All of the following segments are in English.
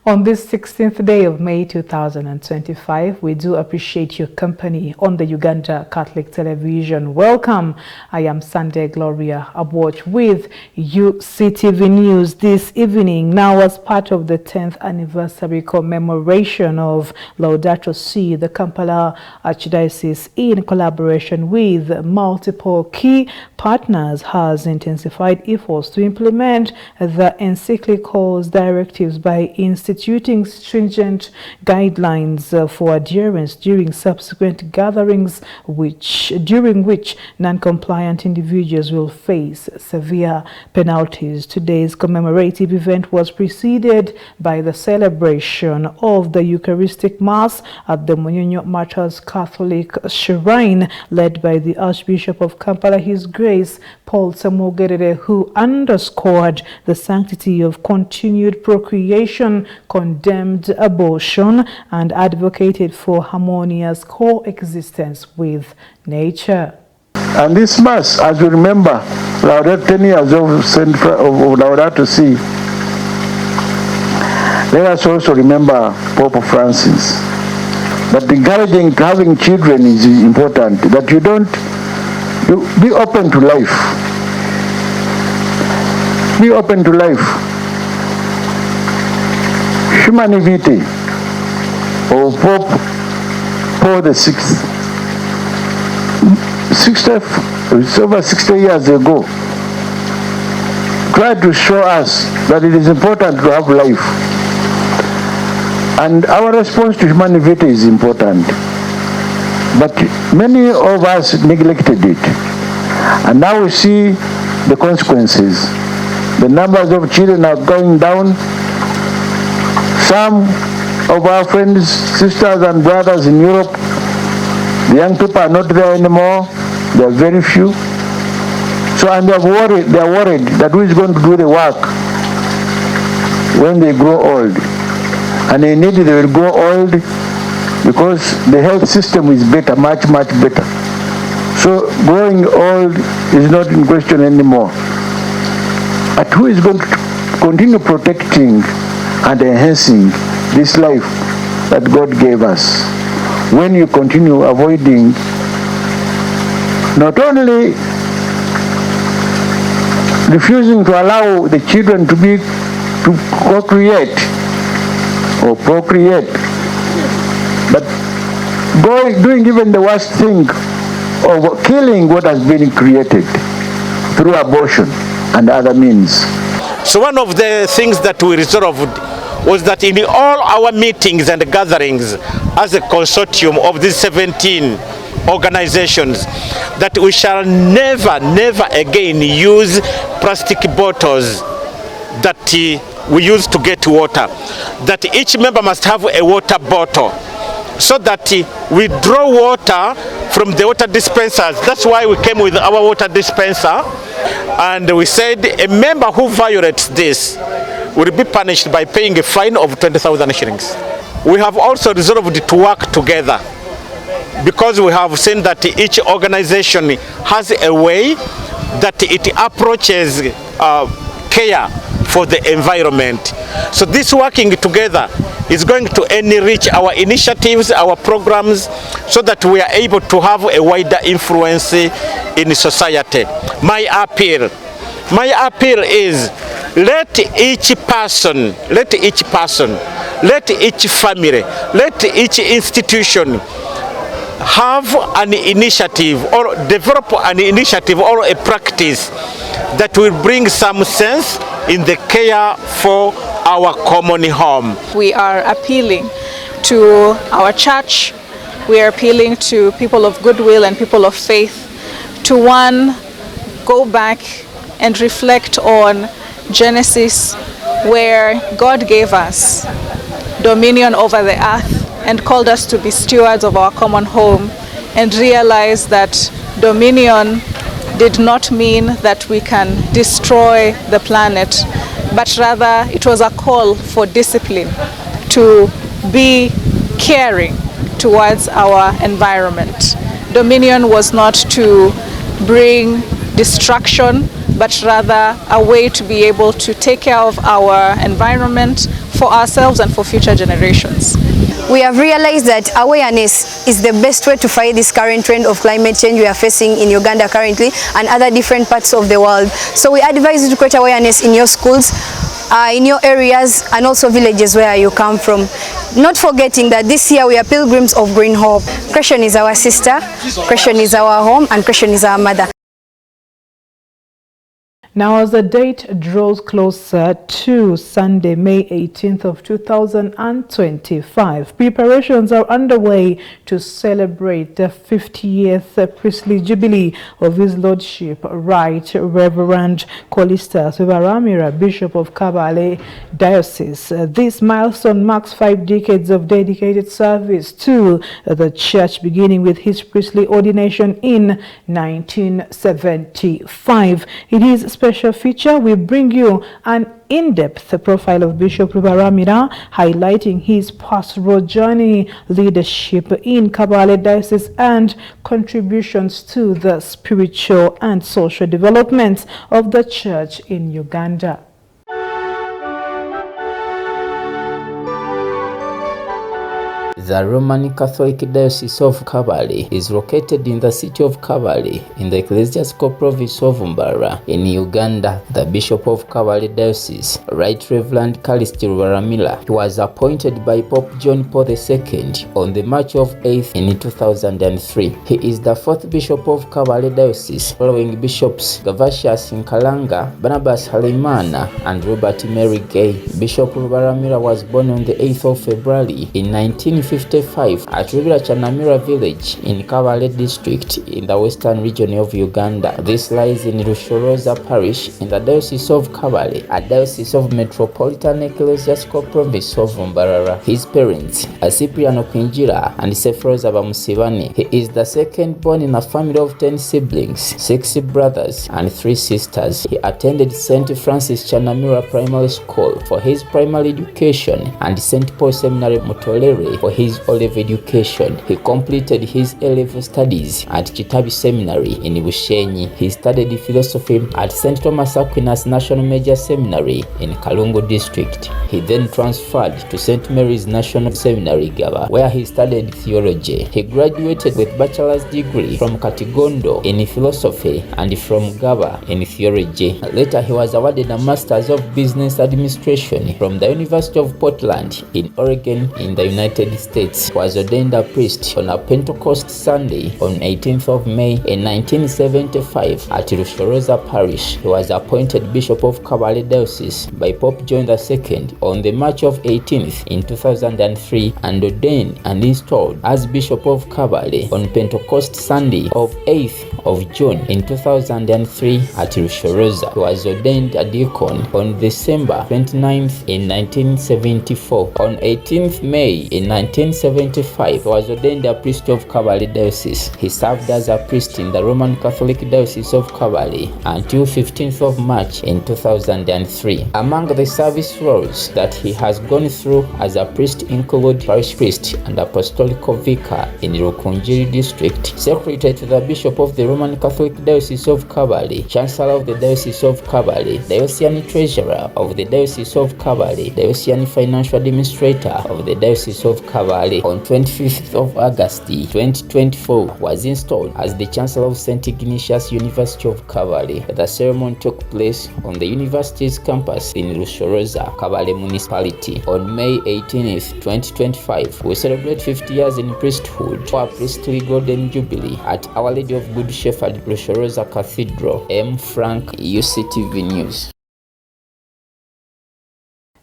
On this 16th day of May 2025, we do appreciate your company on the Uganda Catholic Television. Welcome. I am Sunday Gloria Abwatch with Uctv News this evening. Now, as part of the 10th anniversary commemoration of Laudato Si, the Kampala Archdiocese, in collaboration with multiple key partners, has intensified efforts to implement the encyclical's directives by instituting stringent guidelines for adherence during subsequent gatherings, during which non-compliant individuals will face severe penalties. Today's commemorative event was preceded by the celebration of the Eucharistic Mass at the Munyonyo Martyrs Catholic Shrine, led by the Archbishop of Kampala, His Grace Paul Samugerere, who underscored the sanctity of continued procreation, condemned abortion, and advocated for harmonious coexistence with nature. And this Mass, as we remember, 10 years of Laudato Si, let us also remember Pope Francis. But encouraging having children is important, that you be open to life. Be open to life. Humanity of Pope Paul VI, over 60 years ago, tried to show us that it is important to have life. And our response to humanity is important. But many of us neglected it. And now we see the consequences. The numbers of children are going down. Some of our friends, sisters and brothers in Europe, the young people are not there anymore. There are very few. So, and they are worried that who is going to do the work when they grow old. And they will grow old because the health system is better, much, much better. So growing old is not in question anymore. But who is going to continue protecting and enhancing this life that God gave us when you continue avoiding not only refusing to allow the children to procreate or procreate, but doing even the worst thing of killing what has been created through abortion and other means. So one of the things that we resolved was that in all our meetings and gatherings as a consortium of these 17 organizations, that we shall never again use plastic bottles that we use to get water. That each member must have a water bottle, so that we draw water from the water dispensers. That's why we came with our water dispenser, and we said a member who violates this will be punished by paying a fine of 20,000 shillings. We have also resolved to work together, because we have seen that each organization has a way that it approaches care for the environment. So this working together is going to enrich our initiatives, our programs, so that we are able to have a wider influence in society. My appeal is, let each person, let each family, let each institution have an initiative or develop an initiative or a practice that will bring some sense in the care for our common home. We are appealing to our church, we are appealing to people of goodwill and people of faith to, one, go back and reflect on Genesis, where God gave us dominion over the earth and called us to be stewards of our common home, and realize that dominion did not mean that we can destroy the planet, but rather it was a call for discipline, to be caring towards our environment. Dominion was not to bring destruction, but rather a way to be able to take care of our environment for ourselves and for future generations. We have realized that awareness is the best way to fight this current trend of climate change we are facing in Uganda currently and other different parts of the world. So we advise you to create awareness in your schools, in your areas, and also villages where you come from. Not forgetting that this year we are pilgrims of Green Hope. Creation is our sister, creation is our home, and creation is our mother. Now, as the date draws closer to Sunday, May 18th of 2025, preparations are underway to celebrate the 50th priestly jubilee of His Lordship, Right Reverend Kolistas Rubaramira, Bishop of Kabale Diocese. This milestone marks 5 decades of dedicated service to the church, beginning with his priestly ordination in 1975. It is special feature, we bring you an in-depth profile of Bishop Rubaramira, highlighting his pastoral journey, leadership in Kabale Diocese, and contributions to the spiritual and social development of the church in Uganda. The Roman Catholic Diocese of Kabale is located in the city of Kabale in the ecclesiastical province of Mbara in Uganda. The Bishop of Kabale Diocese, Right Reverend Kolistas Rubaramira, was appointed by Pope John Paul II on the March of 8th in 2003. He is the 4th Bishop of Kabale Diocese, following Bishops Gavasius Nkalanga, Barnabas Halimana, and Robert Mary Gay. Bishop Rubaramira was born on the 8th of February in 1955 at Rubira Chanamira village in Kabale district in the western region of Uganda. This lies in Rushoroza parish in the Diocese of Kabale, a diocese of Metropolitan Ecclesiastical Province of Mbarara. His parents are Cipriano Kwinjira and Sefroza Bamusibani. He is the second born in a family of 10 siblings, 6 brothers and 3 sisters. He attended St. Francis Chanamira Primary School for his primary education and St. Paul Seminary Mutolere for his O-level education. He completed his A-level studies at Kitabi Seminary in Bushenyi. He studied philosophy at St. Thomas Aquinas National Major Seminary in Kalungu district. He then transferred to St. Mary's National Seminary, Gaba, where he studied theology. He graduated with bachelor's degree from Katigondo in philosophy and from Gaba in theology. Later, he was awarded a Master's of Business Administration from the University of Portland in Oregon in the United States. He was ordained a priest on a Pentecost Sunday on 18th of May in 1975 at Rushoroza Parish. He was appointed Bishop of Kabale Diocese by Pope John II on the March of 18th in 2003 and ordained and installed as Bishop of Kabale on Pentecost Sunday of 8th of June in 2003 at Rushoroza. He was ordained a deacon on December 29th in 1974. On 18th May in 1975, he was ordained a priest of Kabale Diocese. He served as a priest in the Roman Catholic Diocese of Kabale until 15th of March in 2003. Among the service roles that he has gone through as a priest include parish priest and apostolical vicar in Rukunjiri district, secretary to the Bishop of the Roman Catholic Diocese of Kabale, Chancellor of the Diocese of Kabale, Diocesan Treasurer of the Diocese of Kabale, Diocesan Financial Administrator of the Diocese of Kabale. On 25th of August 2024, was installed as the Chancellor of St. Ignatius University of Kabale. The ceremony took place on the university's campus in Rushoroza, Kabale Municipality. On May 18th, 2025, we celebrate 50 years in priesthood for our priestly golden jubilee at Our Lady of Good Shepherd, Rushoroza Cathedral. M. Frank, UCTV News.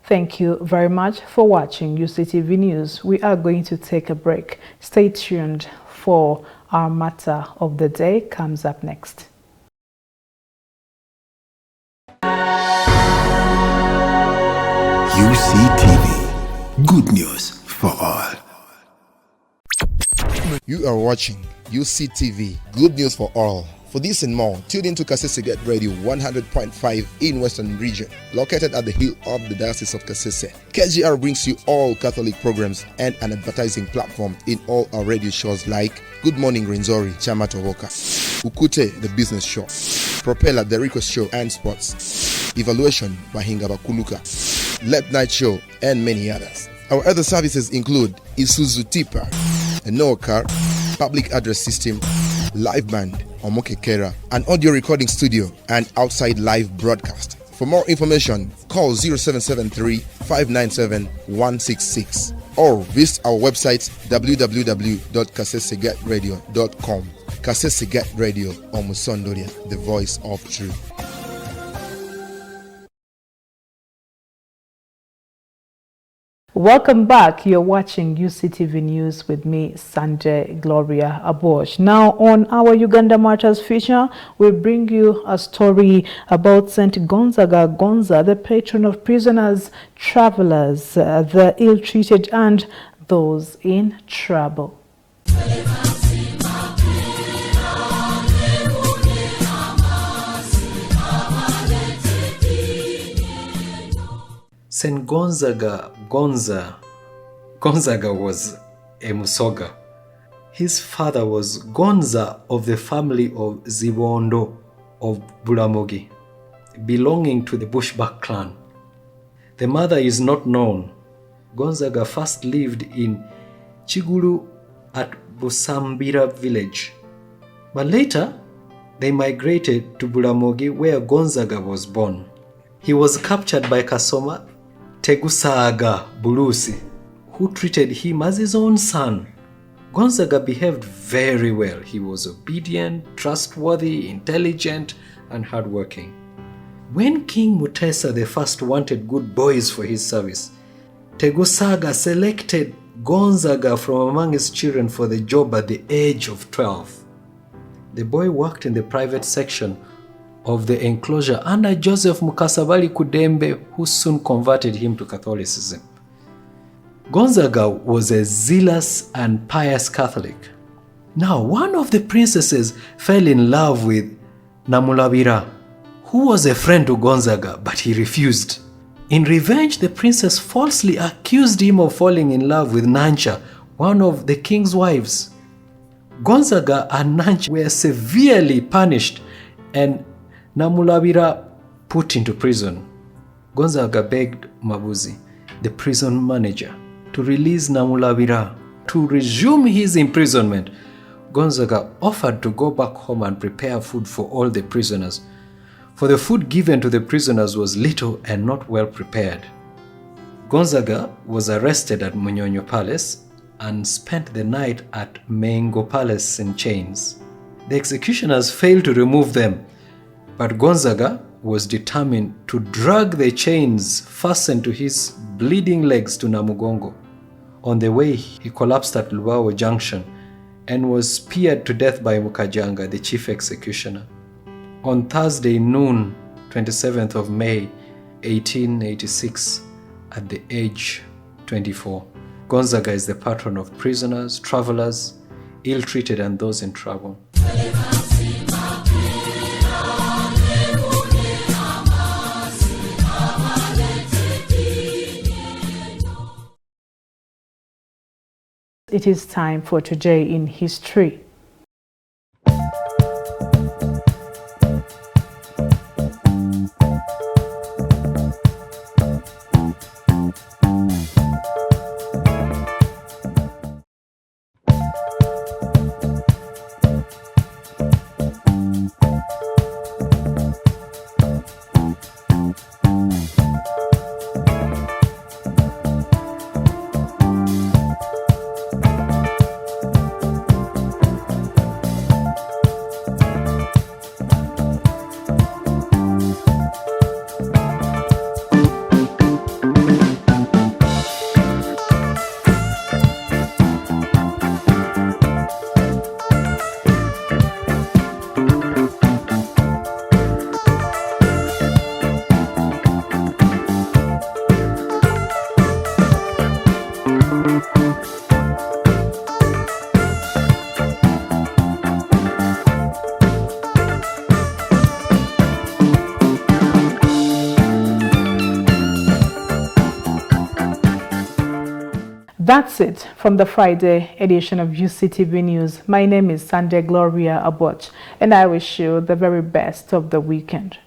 Thank you very much for watching UCTV News. We are going to take a break. Stay tuned for our matter of the day comes up next. UCTV, good news for all. You are watching UCTV, good news for all. For this and more, tune in to Kasese Get Radio 100.5 in Western Region, located at the hill of the Diocese of Kasese. KGR brings you all Catholic programs and an advertising platform in all our radio shows like Good Morning Renzori, Chama Tohoka, Ukute, the Business Show, Propeller The Request Show and Sports, Evaluation by Hingaba Kuluka, Late Night Show, and many others. Our other services include Isuzu Tipa, a Noah car, public address system, live band, Omokekera, an audio recording studio, and outside live broadcast. For more information, call 0773 597 166 or visit our website www.kasesegatradio.com. Kasesegat Radio, Omusondoria, the voice of truth. Welcome back. You're watching UCTV News with me, Sanjay Gloria Abosh. Now, on our Uganda Martyrs feature, we bring you a story about St. Gonzaga Gonza, the patron of prisoners, travelers, the ill-treated, and those in trouble. St. Gonzaga was a Musoga. His father was Gonza of the family of Zibondo of Bulamogi, belonging to the Bushback clan. The mother is not known. Gonzaga first lived in Chigulu at Busambira village, but later they migrated to Bulamogi where Gonzaga was born. He was captured by Kasoma Tegusaga Bulusi, who treated him as his own son. Gonzaga behaved very well. He was obedient, trustworthy, intelligent, and hardworking. When King Mutesa I wanted good boys for his service, Tegusaga selected Gonzaga from among his children for the job at the age of 12. The boy worked in the private section of the enclosure under Joseph Mukasabali Kudembe, who soon converted him to Catholicism. Gonzaga was a zealous and pious Catholic. Now, one of the princesses fell in love with Namulabira, who was a friend to Gonzaga, but he refused. In revenge, the princess falsely accused him of falling in love with Nancha, one of the king's wives. Gonzaga and Nancha were severely punished and Namulabira put into prison. Gonzaga begged Mabuzi, the prison manager, to release Namulabira. To resume his imprisonment, Gonzaga offered to go back home and prepare food for all the prisoners, for the food given to the prisoners was little and not well prepared. Gonzaga was arrested at Munyonyo Palace and spent the night at Mengo Palace in chains. The executioners failed to remove them, but Gonzaga was determined to drag the chains fastened to his bleeding legs to Namugongo. On the way, he collapsed at Lubawo Junction and was speared to death by Mukajanga, the chief executioner. On Thursday noon, 27th of May, 1886, at the age 24. Gonzaga is the patron of prisoners, travelers, ill-treated, and those in trouble. It is time for Today in History. That's it from the Friday edition of UCTV News. My name is Sunday Gloria Aboch, and I wish you the very best of the weekend.